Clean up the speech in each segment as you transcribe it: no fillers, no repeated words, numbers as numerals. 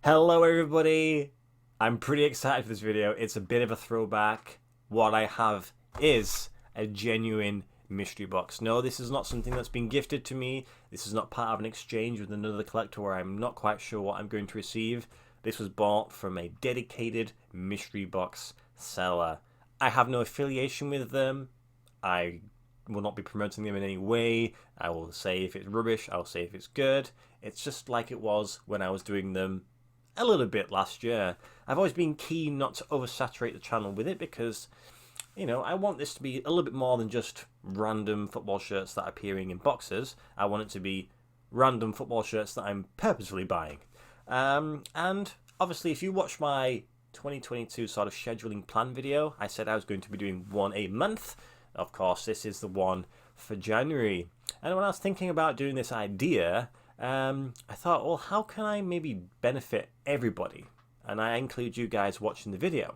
Hello everybody! I'm pretty excited for this video. It's a bit of a throwback. What I have is a genuine mystery box. No, this is not something that's been gifted to me. This is not part of an exchange with another collector where I'm not quite sure what I'm going to receive. This was bought from a dedicated mystery box seller. I have no affiliation with them. I will not be promoting them in any way. I will say if it's rubbish, I'll say if it's good. It's just like it was when I was doing them a little bit last year. I've always been keen not to oversaturate the channel with it because, I want this to be a little bit more than just random football shirts that are appearing in boxes. I want it to be random football shirts that I'm purposefully buying. And obviously, if you watch my 2022 sort of scheduling plan video, I said I was going to be doing one a month. Of course, this is the one for January. And when I was thinking about doing this idea, I thought, well, how can I maybe benefit everybody? And I include you guys watching the video.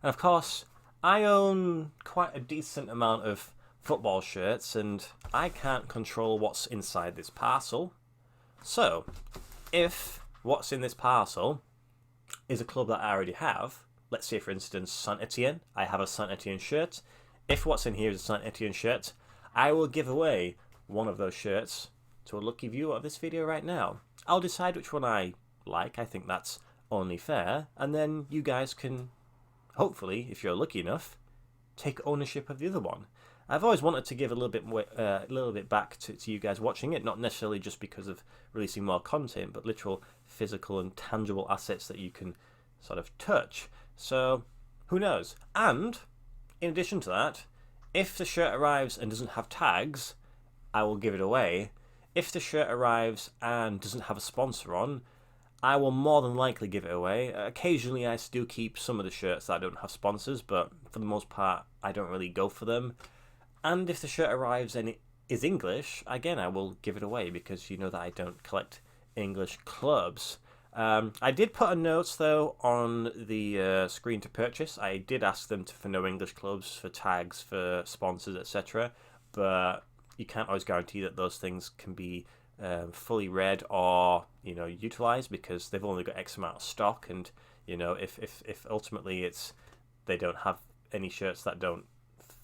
And of course, I own quite a decent amount of football shirts, and I can't control what's inside this parcel. So, if what's in this parcel is a club that I already have, let's say for instance Saint Etienne, I have a Saint Etienne shirt. If what's in here is a Saint Etienne shirt, I will give away one of those shirts to a lucky viewer of this video right now. I'll decide which one I like. I think that's only fair. And then you guys can, hopefully, if you're lucky enough, take ownership of the other one. I've always wanted to give a little bit back to you guys watching it, not necessarily just because of releasing more content, but literal physical and tangible assets that you can sort of touch. So, who knows? And, in addition to that, if the shirt arrives and doesn't have tags, I will give it away. If the shirt arrives and doesn't have a sponsor on, I will more than likely give it away. Occasionally I do keep some of the shirts that don't have sponsors, but for the most part I don't really go for them. And if the shirt arrives and it is English, again I will give it away because you know that I don't collect English clubs. I did put a note though on the screen to purchase. I did ask them for no English clubs, for tags, for sponsors, etc. But you can't always guarantee that those things can be fully read or utilized because they've only got X amount of stock. And if ultimately they don't have any shirts that don't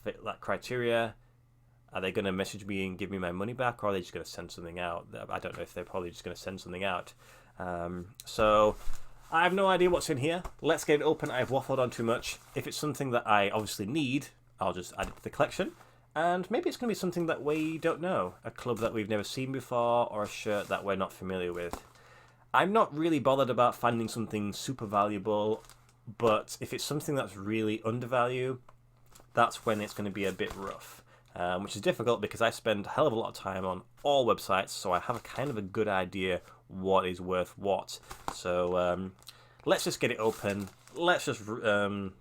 fit that criteria, are they going to message me and give me my money back, or are they just going to send something out? I don't know if they're probably just going to send something out. So I have no idea what's in here. Let's get it open. I've waffled on too much. If it's something that I obviously need, I'll just add it to the collection. And maybe it's going to be something that we don't know, a club that we've never seen before, or a shirt that we're not familiar with. I'm not really bothered about finding something super valuable, but if it's something that's really undervalued, that's when it's going to be a bit rough. Which is difficult because I spend a hell of a lot of time on all websites, so I have a kind of a good idea what is worth what. So let's just get it open. Let's just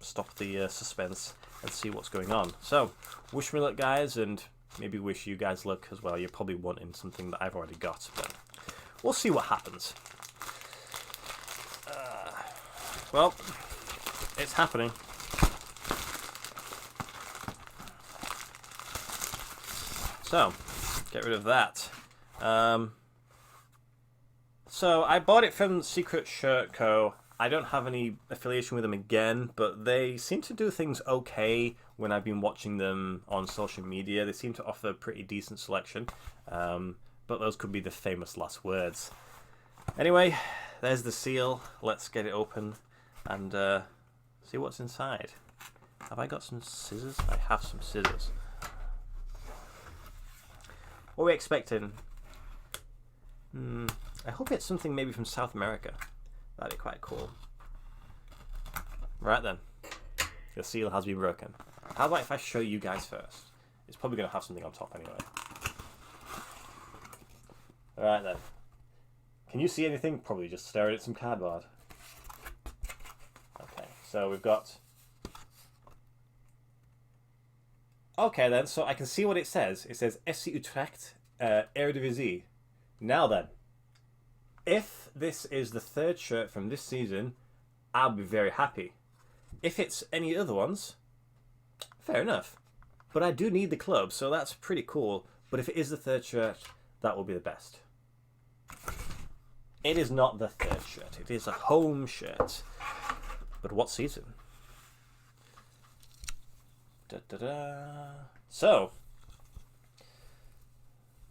stop the suspense and see what's going on. So, wish me luck, guys, and maybe wish you guys luck as well. You're probably wanting something that I've already got, but we'll see what happens. Well, it's happening. So, get rid of that. So, I bought it from Secret Shirt Co. I don't have any affiliation with them again, but they seem to do things okay when I've been watching them on social media. They seem to offer a pretty decent selection, but those could be the famous last words. Anyway, there's the seal. Let's get it open and see what's inside. Have I got some scissors? I have some scissors. What are we expecting? I hope it's something maybe from South America. That'd be quite cool. Right then. The seal has been broken. How about if I show you guys first? It's probably going to have something on top anyway. Alright then. Can you see anything? Probably just staring at some cardboard. Okay, so we've got... Okay then, so I can see what it says. It says FC Utrecht Eredivisie. Now then. If this is the third shirt from this season, I'll be very happy. If it's any other ones, fair enough. But I do need the club, so that's pretty cool. But if it is the third shirt, that will be the best. It is not the third shirt. It is a home shirt. But what season? So,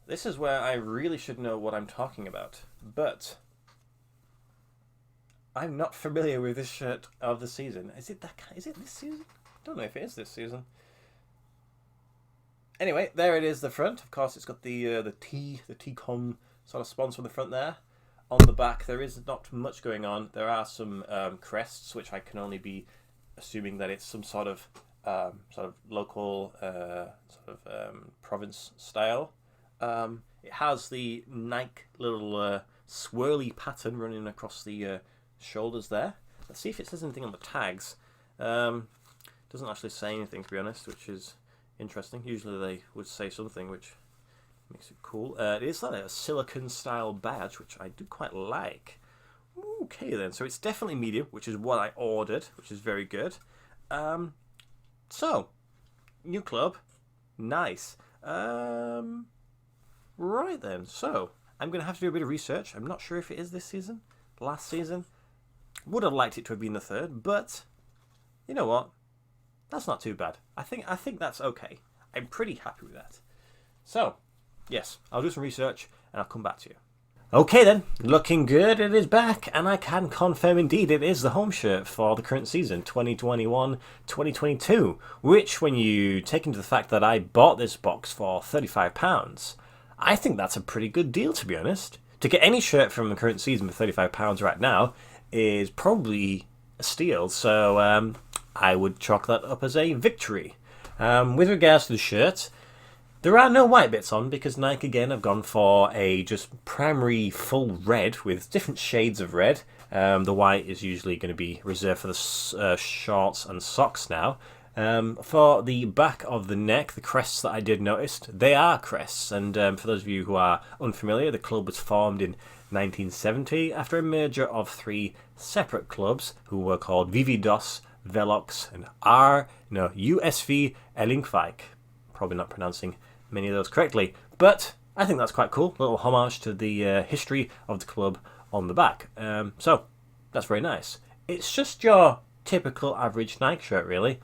this is where I really should know what I'm talking about. But I'm not familiar with this shirt of the season. Is it this season? I don't know if it is this season. Anyway, there it is, the front. Of course, it's got the T-Con sort of sponsor on the front there. On the back, there is not much going on. There are some crests, which I can only be assuming that it's some sort of local province style. It has the Nike little swirly pattern running across the shoulders there. Let's see if it says anything on the tags. Doesn't actually say anything, to be honest, which is interesting. Usually they would say something, which makes it cool. It is like a silicone style badge, which I do quite like. Okay then, so it's definitely medium, which is what I ordered, which is very good. So, new club, nice. Right then, so I'm going to have to do a bit of research. I'm not sure if it is this season, last season. Would have liked it to have been the third, but you know what? That's not too bad. I think that's okay. I'm pretty happy with that. So, yes, I'll do some research and I'll come back to you. Okay then, looking good, it is back, and I can confirm indeed it is the home shirt for the current season, 2021-2022, which, when you take into the fact that I bought this box for £35, I think that's a pretty good deal, to be honest. To get any shirt from the current season for £35 right now is probably a steal, so I would chalk that up as a victory. With regards to the shirt, there are no white bits on because Nike again have gone for a just primary full red with different shades of red. The white is usually going to be reserved for the shorts and socks now. For the back of the neck, the crests that I did notice, they are crests. And for those of you who are unfamiliar, the club was formed in 1970 after a merger of three separate clubs who were called VV DOS, Velox, and USV Elinkvik. Probably not pronouncing many of those correctly, but I think that's quite cool. A little homage to the history of the club on the back. So that's very nice. It's just your typical average Nike shirt, really.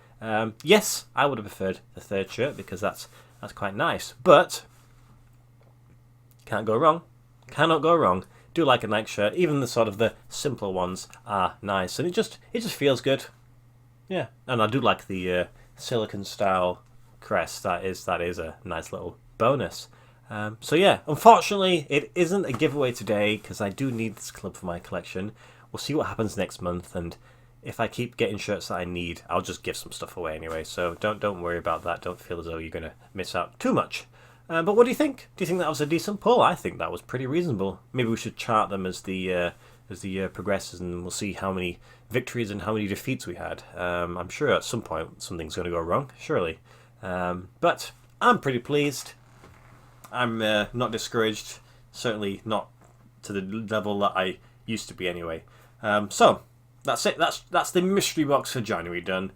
Yes, I would have preferred the third shirt because that's quite nice, but can't go wrong. Cannot go wrong. Do like a Nike shirt. Even the sort of the simpler ones are nice, and it just feels good. Yeah, and I do like the silicone style crest. That is a nice little bonus. So yeah, unfortunately it isn't a giveaway today because I do need this club for my collection. We'll see what happens next month, and if I keep getting shirts that I need, I'll just give some stuff away anyway. So don't worry about that. Don't feel as though you're going to miss out too much. But what do you think? Do you think that was a decent pull? I think that was pretty reasonable. Maybe we should chart them as the year progresses, and we'll see how many victories and how many defeats we had. I'm sure at some point something's going to go wrong, surely. But I'm pretty pleased. I'm not discouraged. Certainly not to the level that I used to be anyway. So that's it. That's the mystery box for January done.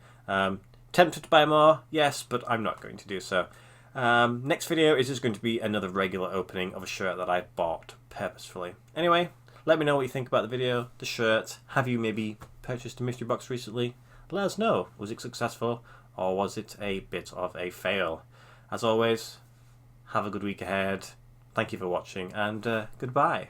Tempted to buy more? Yes, but I'm not going to do so. Next video is just going to be another regular opening of a shirt that I bought purposefully. Anyway, let me know what you think about the video, the shirt. Have you maybe purchased a mystery box recently? Let us know. Was it successful, or was it a bit of a fail? As always, have a good week ahead. Thank you for watching, and goodbye.